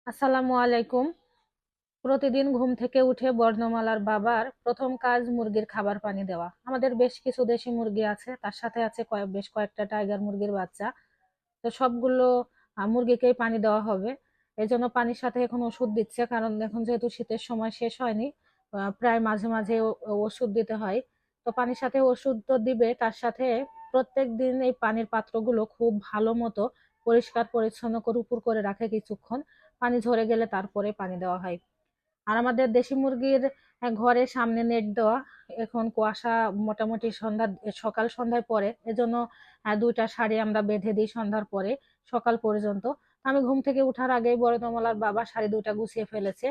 আসসালামু আলাইকুম। প্রতিদিন ঘুম থেকে উঠে বর্ণমালার বাবার প্রথম কাজ মুরগির খাবার পানি দেওয়া। আমাদের বেশ কিছু দেশি মুরগি আছে, তার সাথে আছে বেশ কয়েকটা টাইগার মুরগির বাচ্চা। তো সবগুলো মুরগিকেই পানি দেওয়া হবে। এই জন্য পানির সাথে এখন ওষুধ দিচ্ছে, কারণ এখন যেহেতু শীতের সময় শেষ হয়নি, প্রায় মাঝে মাঝে ওষুধ দিতে হয়। তো পানির সাথে ওষুধ তো দিবে, তার সাথে প্রত্যেক দিন এই পানির পাত্রগুলো খুব ভালো মতো পরিষ্কার পরিচ্ছন্ন করে উপর করে রাখে কিছুক্ষণ। পানি ঝরে গেলে তারপরে পানি দেওয়া হয়। আর আমাদের দেশি মুরগির ঘরের সামনে নেট দেওয়া। এখন কুয়াশা মোটামুটি সকাল সন্ধ্যায় পরে, এজন্য দুইটা শাড়ি আমরা বেঁধে দিই সন্ধ্যার পরে সকাল পর্যন্ত। আমি ঘুম থেকে উঠার আগেই বড় বাবা শাড়ি দুইটা গুছিয়ে ফেলেছে।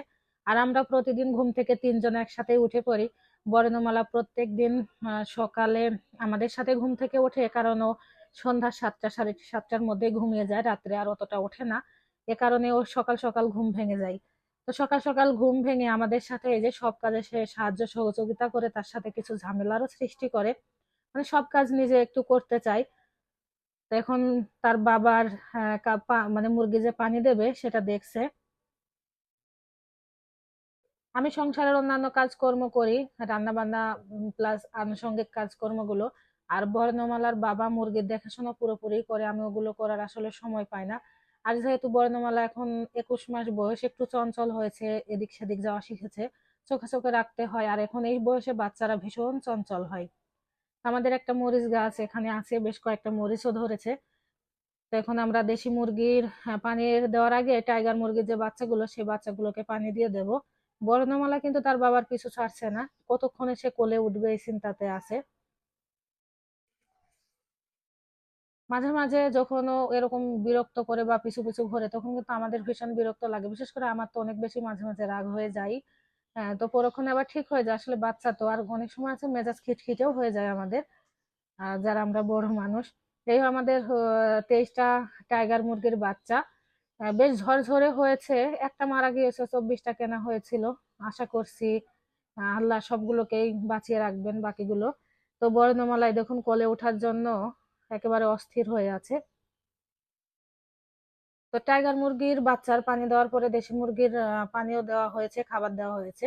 আর আমরা প্রতিদিন ঘুম থেকে তিনজন একসাথে উঠে পড়ি। বরেন্দ্রমালা প্রত্যেক দিন সকালে আমাদের সাথে ঘুম থেকে ওঠে, কারণ ও সন্ধ্যা 7টা 7:30টার মধ্যে ঘুমিয়ে যায়, রাত্রে আর অতটা ওঠে না। এ কারণে ও সকাল সকাল ঘুম ভেঙে যায়। তো সকাল সকাল ঘুম ভেঙে আমাদের সাথে এই যে সব কাজে সে সাহায্য সহযোগিতা করে, তার সাথে কিছু ঝামেলারও সৃষ্টি করে। মানে সব কাজ নিজে একটু করতে চায়। তো এখন তার বাবার মানে মুরগি যে পানি দেবে সেটা দেখছে। আমি সংসারের অন্যান্য কাজকর্ম করি, রান্না বান্না প্লাস আনুষঙ্গিক কাজকর্মগুলো। আর বর্ণমালার বাবা মুরগির দেখাশোনা পুরোপুরি করে, আমি ওগুলো করার আসলে সময় পাই না। আর যেহেতু বর্ণমালা এখন 21 মাস বয়স, একটু চঞ্চল হয়েছে, এদিক সেদিক যাওয়া শিখেছে, চোখে চোখে রাখতে হয়। আর এখন এই বয়সে বাচ্চারা ভীষণ চঞ্চল হয়। আমাদের একটা মরিচ গাছ এখানে আছে, বেশ কয়েকটা মরিচও ধরেছে। তো এখন আমরা দেশি মুরগির পানি দেওয়ার আগে টাইগার মুরগির যে বাচ্চাগুলো, সেই বাচ্চাগুলোকে পানি দিয়ে দেব। বর্ণমালা কিন্তু তার বাবার পিছু ছাড়ছে না, কতক্ষণে সে কোলে উঠবে এই চিন্তাতে আছে। মাঝে মাঝে যখন ও এরকম বিরক্ত করে বা পিছু পিছু ঘোরে, তখন কিন্তু আমাদের ভীষণ বিরক্ত লাগে, বিশেষ করে আমার তো অনেক বেশি মাঝে মাঝে রাগ হয়ে যায়। হ্যাঁ, তো পরক্ষণে আবার ঠিক হয়ে যায়, আসলে বাচ্চা তো। আর অনেক সময় আছে মেজাজ খিটখিটেও হয়ে যায় আমাদের, যারা আমরা বড় মানুষ। এই আমাদের 23টা টাইগার মুরগির বাচ্চা বেশ ঝরঝরে হয়েছে। একটা মারা গিয়েছে, 24টা কেনা হয়েছিল। আশা করছি আল্লাহ সবগুলোকেই বাঁচিয়ে রাখবেন বাকিগুলো। তো বর্ণমালায় দেখুন কোলে ওঠার জন্য একেবারে অস্থির হয়ে আছে। তো টাইগার মুরগির বাচ্চার পানি দেওয়ার পরে দেশি মুরগির পানিও দেওয়া হয়েছে, খাবার দেওয়া হয়েছে।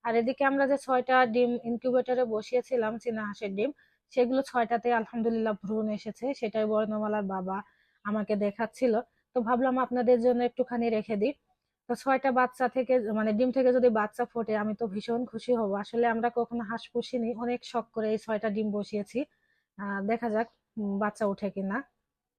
আর এদিকে আমরা যে 6টা ডিম ইনকিউবেটরে বসিয়েছিলাম চীনা হাঁসের ডিম, সেগুলো 6টাতে আলহামদুলিল্লাহ ভ্রূণ এসেছে, সেটাই বর্ণমালার বাবা আমাকে দেখাচ্ছিল। তো ভাবলাম আপনাদের জন্য একটুখানি রেখে দিই। তো 6টা বাচ্চা থেকে, মানে ডিম থেকে যদি বাচ্চা ফোটে, আমি তো ভীষণ খুশি হব। আসলে আমরা কখনো হাঁস পুষিনি, অনেক শখ করে এই 6টা ডিম বসিয়েছি। দেখা যাক বাচ্চা ওঠে কিনা।